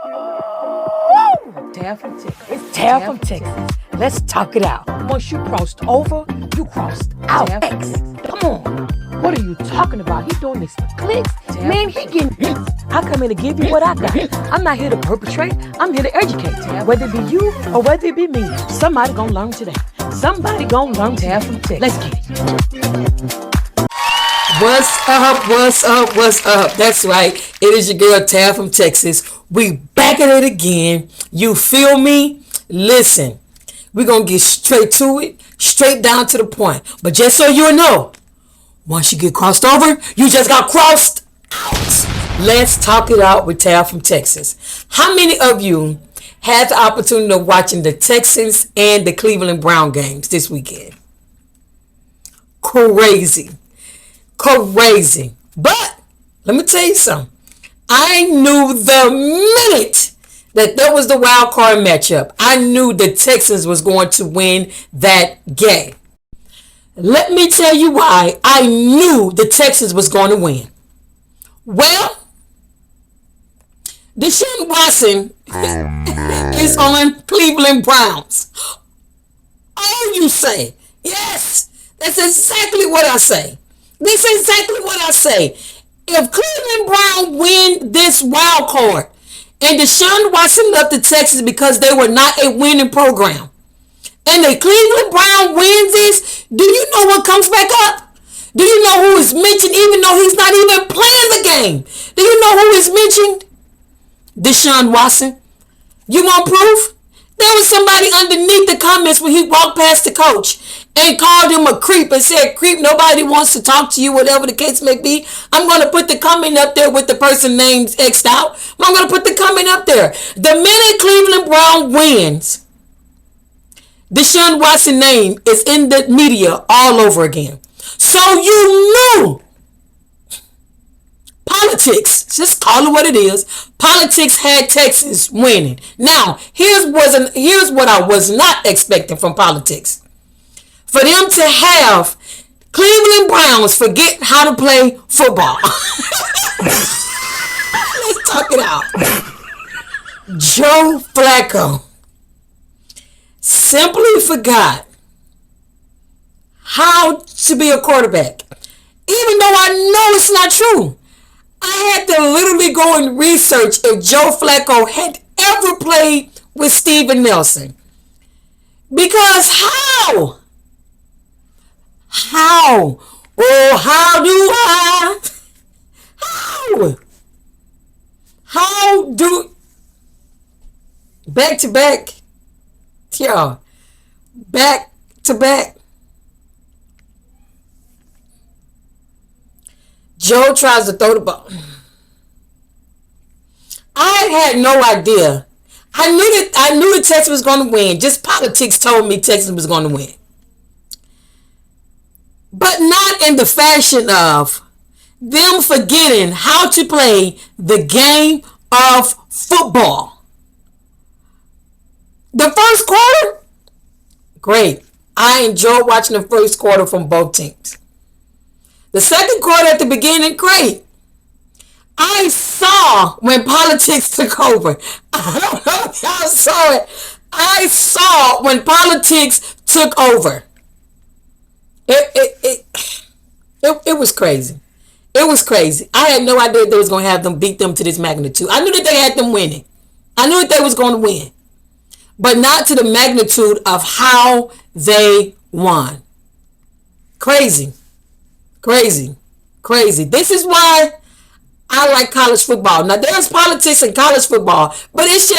Tab from Texas. It's Tab from Texas. Let's talk it out. Once you crossed over, you crossed out. X. Come on. What are you talking about? He doing this for clicks. Man, he getting hits. I come in to give you what I got. I'm not here to perpetrate. I'm here to educate. Whether it be you or whether it be me, somebody gonna learn today. Somebody gonna learn Tab from Texas. Let's get it. What's up, what's up, what's up? That's right. It is your girl Tab from Texas. We back at it again. You feel me? Listen, we're going to get straight to it, straight down to the point. But just so you know, once you get crossed over, you just got crossed out. Let's talk it out with Tab from Texas. How many of you had the opportunity of watching the Texans and the Cleveland Brown games this weekend? Crazy. But let me tell you something. I knew the minute that there was the wild card matchup, I knew the Texans was going to win that game. Let me tell you why I knew the Texans was going to win. Well, Deshaun Watson is on Cleveland Browns. Oh, you say? Yes, that's exactly what I say. This is exactly what I say. If Cleveland Brown win this wild card and Deshaun Watson left the Texas because they were not a winning program, and the Cleveland Brown wins this, do you know what comes back up? Do you know who is mentioned even though he's not even playing the game? Do you know who is mentioned? Deshaun Watson. You want proof? There was somebody underneath the comments when he walked past the coach and called him a creep and said, creep, nobody wants to talk to you, whatever the case may be. I'm going to put the comment up there with the person names X'd out. I'm going to put the comment up there. The minute Cleveland Brown wins, Deshaun Watson's name is in the media all over again. So you knew politics, just call it what it is. Politics had Texas winning. Now, here's what I was not expecting from politics. For them to have Cleveland Browns forget how to play football. Let's talk it out. Joe Flacco simply forgot how to be a quarterback. Even though I know it's not true. I had to literally go and research if Joe Flacco had ever played with Steven Nelson. Because how? How? Oh, how do I? How? How do? Back to back. Yeah. Back to back. Joe tries to throw the ball. I had no idea. I knew the Texans was going to win. Just politics told me Texas was going to win. But not in the fashion of them forgetting how to play the game of football. The first quarter, great. I enjoyed watching the first quarter from both teams. The second quarter at the beginning, great. I saw when politics took over. I don't know if y'all saw it. I saw when politics took over. It was crazy. It was crazy. I had no idea they was going to have them beat them to this magnitude. I knew that they had them winning. I knew that they was going to win. But not to the magnitude of how they won. Crazy. This is why I like college football. Now there's politics in college football, but it's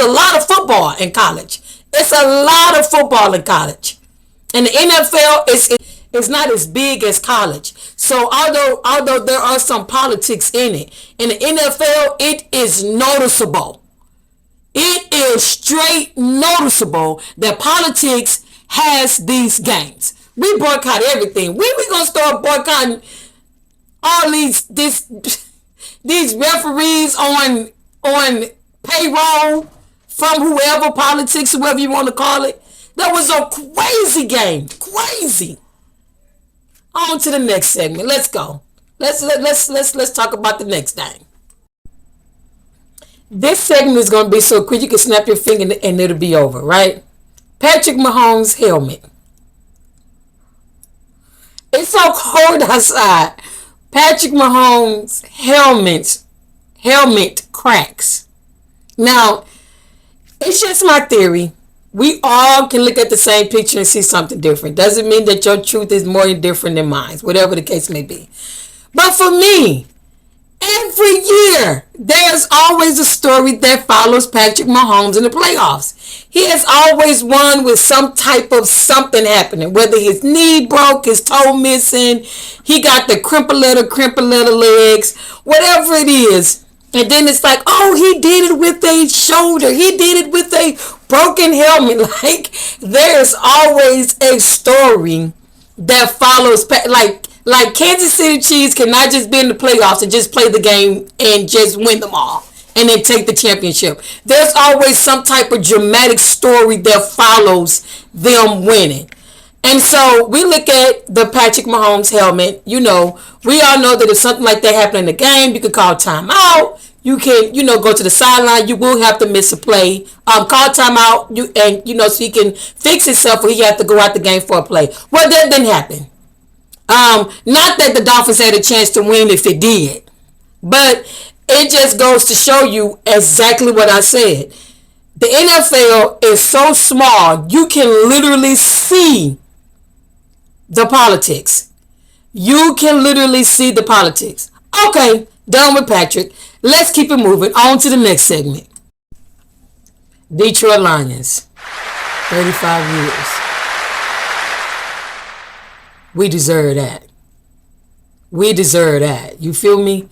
a lot of football in college. It's a lot of football in college. And the NFL is not as big as college. So although there are some politics in it, in the NFL it is noticeable. It is straight noticeable that politics has these games. We boycott everything. We gonna start boycotting all these referees on payroll from whoever, politics, whoever you want to call it. That was a crazy game. Crazy. On to the next segment. Let's go. Let's talk about the next thing. This segment is going to be so quick you can snap your finger and it'll be over, right? Patrick Mahomes' helmet. It's so cold outside. Patrick Mahomes' helmet cracks. Now, it's just my theory. We all can look at the same picture and see something different. Doesn't mean that your truth is more different than mine, whatever the case may be. But for me, every year, there's always a story that follows Patrick Mahomes in the playoffs. He has always won with some type of something happening, whether his knee broke, his toe missing, he got the crimper legs, whatever it is. And then it's like, oh, he did it with a shoulder. He did it with a broken helmet. Like, there's always a story that follows, like Kansas City Chiefs cannot just be in the playoffs and just play the game and just win them all and then take the championship. There's always some type of dramatic story that follows them winning. And so we look at the Patrick Mahomes helmet. You know, we all know that if something like that happened in the game, you could call timeout. You can, go to the sideline. You will have to miss a play. Call timeout. So he can fix himself, or he have to go out the game for a play. Well, that didn't happen. Not that the Dolphins had a chance to win if it did, but it just goes to show you exactly what I said. The NFL is so small, you can literally see the politics. You can literally see the politics. Okay, done with Patrick. Let's keep it moving on to the next segment. Detroit Lions, 35 years. We deserve that. We deserve that. You feel me?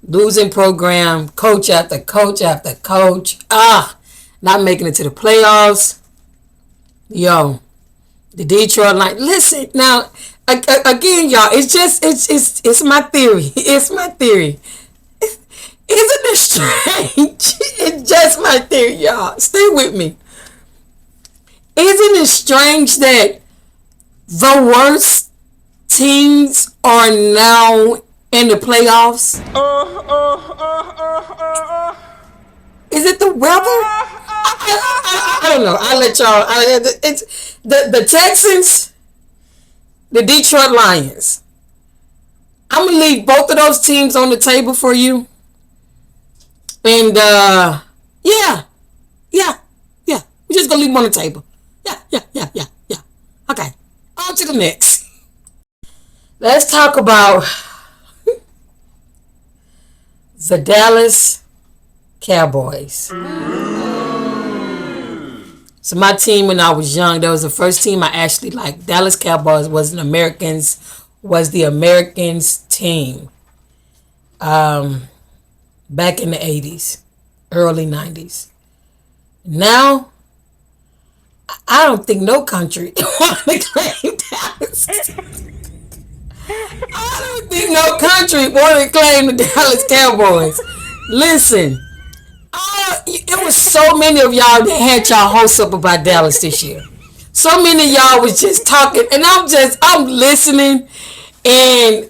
Losing program, coach after coach after coach. Not making it to the playoffs. Yo, the Detroit Lions. Listen, now, again, y'all, it's my theory. It's my theory. Isn't it strange? It's just my theory, y'all. Stay with me. Isn't it strange that the worst teams are now in the playoffs? Is it the weather? I don't know. I'll let y'all. It's the Texans, the Detroit Lions. I'm gonna leave both of those teams on the table for you. And yeah. We're just gonna leave them on the table. Yeah. Okay. On to the next. Let's talk about the Dallas Cowboys. So my team when I was young, that was the first team I actually liked. Dallas Cowboys was the Americans team. Back in the 80s, early 90s. Now, I don't think no country want to claim Dallas. I don't think no country want to claim the Dallas Cowboys. Listen, it was so many of y'all that had y'all hopes up about Dallas this year. So many of y'all was just talking, and I'm listening, and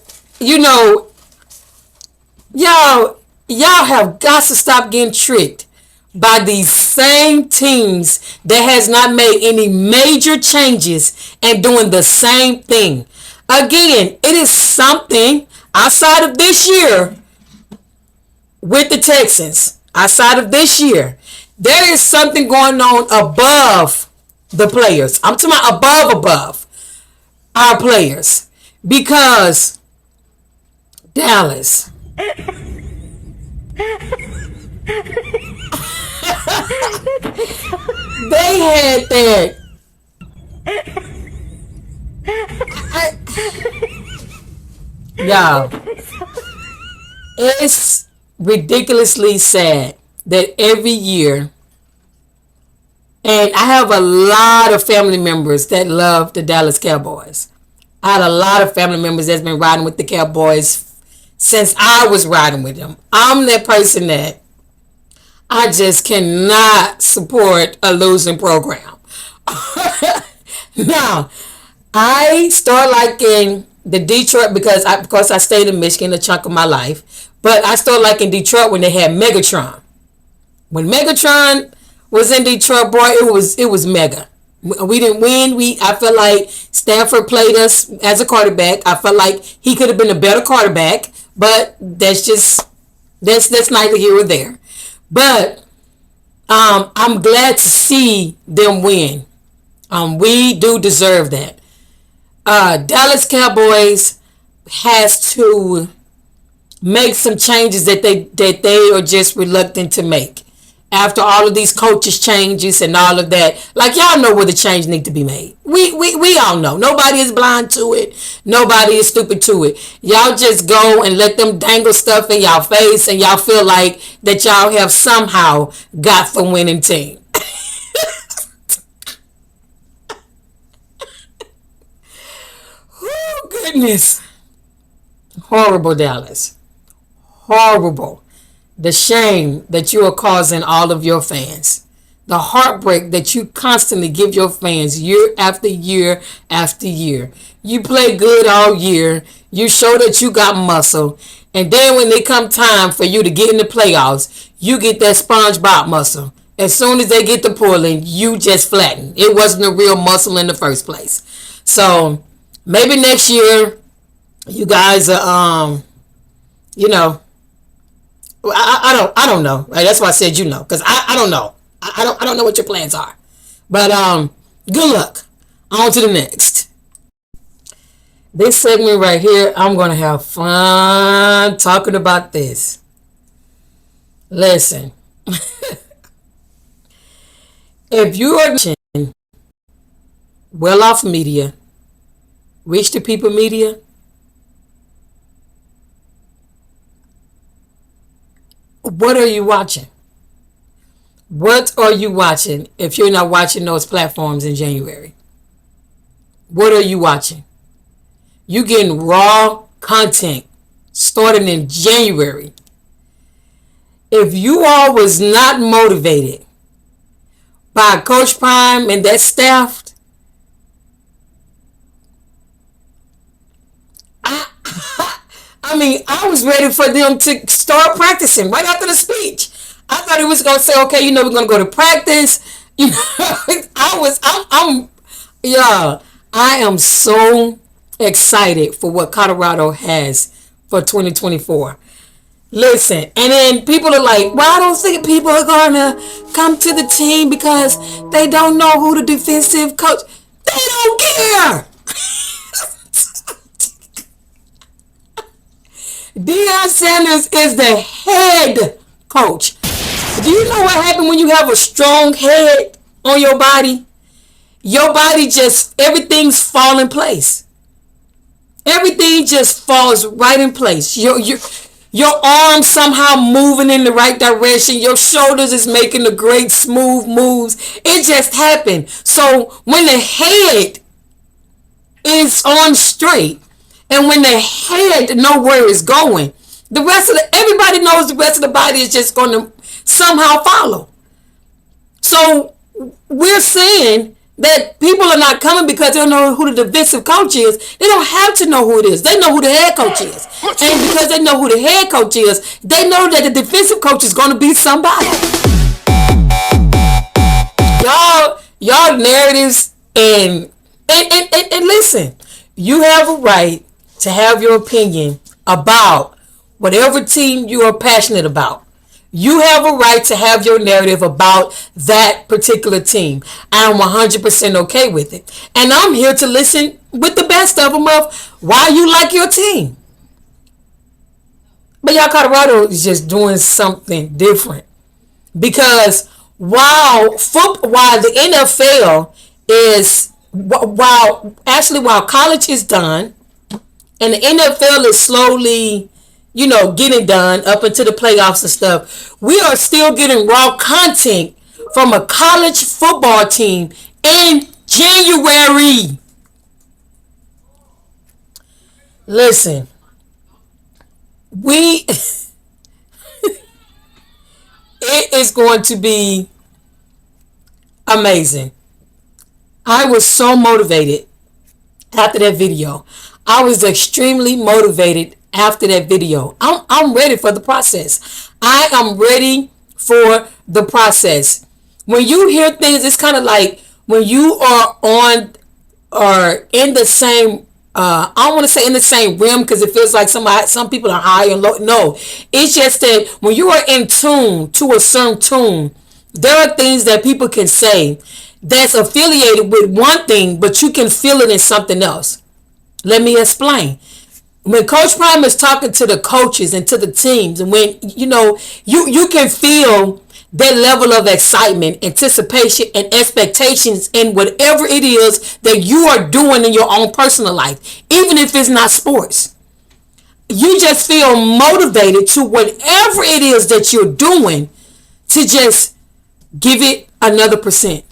y'all have got to stop getting tricked by these same teams that has not made any major changes and doing the same thing. Again, it is something outside of this year with the Texans. Outside of this year, there is something going on above the players. I'm talking about above our players, because Dallas. They had that. Y'all, it's ridiculously sad that every year, and I have a lot of family members that love the Dallas Cowboys. I had a lot of family members that's been riding with the Cowboys since I was riding with them. I'm that person that I just cannot support a losing program. Now, I started liking the Detroit because I stayed in Michigan a chunk of my life. But I started liking Detroit when they had Megatron. When Megatron was in Detroit, boy, it was mega. We didn't win. I felt like Stanford played us as a quarterback. I felt like he could have been a better quarterback, but that's neither here or there. But I'm glad to see them win. We do deserve that. Dallas Cowboys has to make some changes that they are just reluctant to make. After all of these coaches changes and all of that, like, y'all know where the change need to be made. We all know. Nobody is blind to it. Nobody is stupid to it. Y'all just go and let them dangle stuff in y'all face, and y'all feel like that y'all have somehow got the winning team. Oh, goodness. Horrible, Dallas. Horrible. The shame that you are causing all of your fans. The heartbreak that you constantly give your fans year after year after year. You play good all year. You show that you got muscle. And then when it come time for you to get in the playoffs, you get that SpongeBob muscle. As soon as they get to pulling, you just flatten. It wasn't a real muscle in the first place. So maybe next year, you guys are, I don't know. Right? That's why I said because I don't know. I don't know what your plans are. But good luck. On to the next. This segment right here, I'm gonna have fun talking about this. Listen, if you are watching Well Off Media, Reach the People Media, what are you watching? What are you watching if you're not watching those platforms in January? What are you watching? You getting raw content starting in January. If you all was not motivated by Coach Prime and that staff, I was ready for them to start practicing right after the speech. I thought he was going to say, okay, we're going to go to practice. I am so excited for what Colorado has for 2024. Listen, and then people are like, well, I don't think people are going to come to the team because they don't know who the defensive coach. They don't care. Deion Sanders is the head coach. Do you know what happens when you have a strong head on your body? Your body everything's fall in place. Everything just falls right in place. Your arms somehow moving in the right direction. Your shoulders is making the great smooth moves. It just happened. So when the head is on straight, and when the head know where it's going, everybody knows the rest of the body is just going to somehow follow. So we're saying that people are not coming because they don't know who the defensive coach is. They don't have to know who it is. They know who the head coach is. And because they know who the head coach is, they know that the defensive coach is going to be somebody. Y'all narratives and listen, you have a right to have your opinion about whatever team you are passionate about. You have a right to have your narrative about that particular team. I am 100% okay with it. And I'm here to listen with the best of them of why you like your team. But y'all, Colorado is just doing something different. Because while the NFL is, while college is done, and the NFL is slowly, getting done up into the playoffs and stuff, we are still getting raw content from a college football team in January. Listen, it is going to be amazing. I was so motivated after that video. I was extremely motivated after that video. I'm ready for the process. I am ready for the process. When you hear things, it's kind of like when you are on or in the same I don't want to say in the same realm, because it feels like some people are high and low. No, it's just that when you are in tune to a certain tune, there are things that people can say that's affiliated with one thing, but you can feel it in something else. Let me explain. When Coach Prime is talking to the coaches and to the teams, and when you can feel that level of excitement, anticipation, and expectations in whatever it is that you are doing in your own personal life, even if it's not sports. You just feel motivated to whatever it is that you're doing to just give it another percent.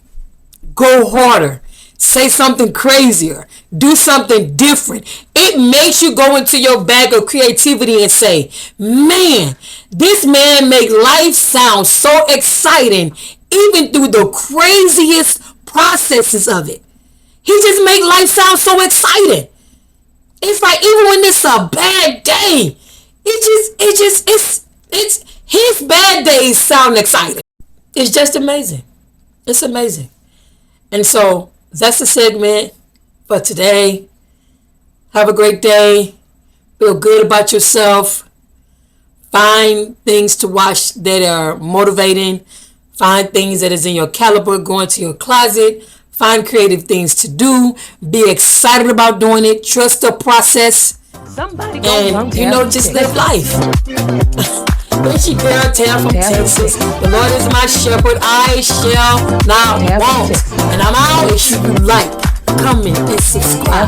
Go harder. Say something crazier. Do something different. It makes you go into your bag of creativity and say, man, this man make life sound so exciting even through the craziest processes of it. He just make life sound so exciting. It's like even when it's a bad day, it's his bad days sound exciting. It's just amazing. It's amazing. And so that's the segment for today. Have a great day. Feel good about yourself. Find things to watch that are motivating. Find things that is in your caliber. Go into your closet. Find creative things to do. Be excited about doing it. Trust the process. Somebody and just live life. It's your girl Tam from Texas. The Lord is my shepherd. I shall not want. And I'm out. If you like, comment and subscribe.